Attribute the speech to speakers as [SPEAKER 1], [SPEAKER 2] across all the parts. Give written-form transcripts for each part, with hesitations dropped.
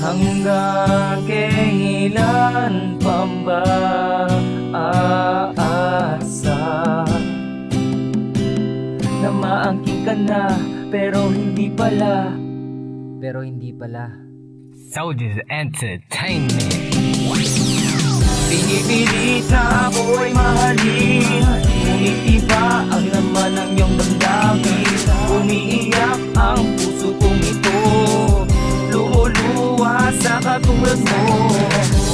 [SPEAKER 1] Hanggang kailan pa ba aasa na maangkin ka na pero hindi pala.
[SPEAKER 2] Soldiers Entertainment.
[SPEAKER 1] Pinipilit na ako'y mahalin, ngunit iba ang laman ng iyong damdamin. Umiiyak ang puso kong ito, lumuluwa sa katulad mo.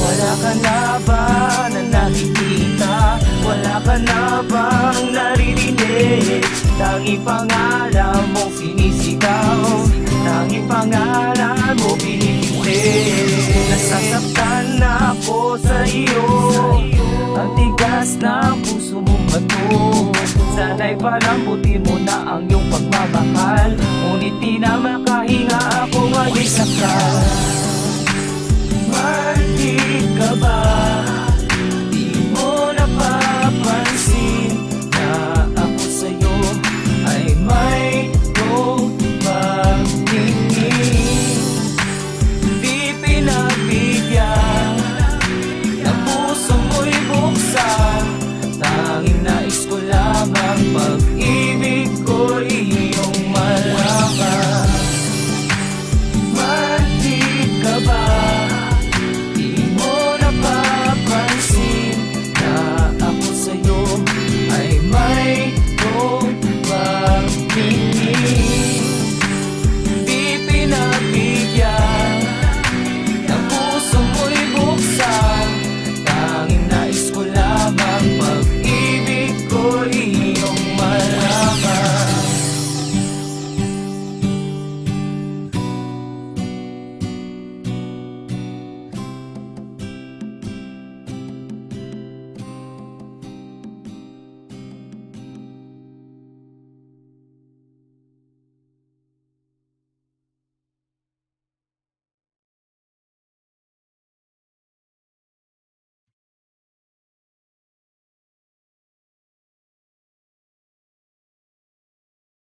[SPEAKER 1] Wala ka na ba na nakikita? Wala ka na bang naririnig? Tanging pangalan mo sinisigaw, tanging pangalan mo pinipili. Nasasaktan na ako sa iyo, ang tigas ng puso mong bato. Sana'y palambutin mo na ang iyong pagmamahal, ngunit di na makahinga ako mag-isa ka.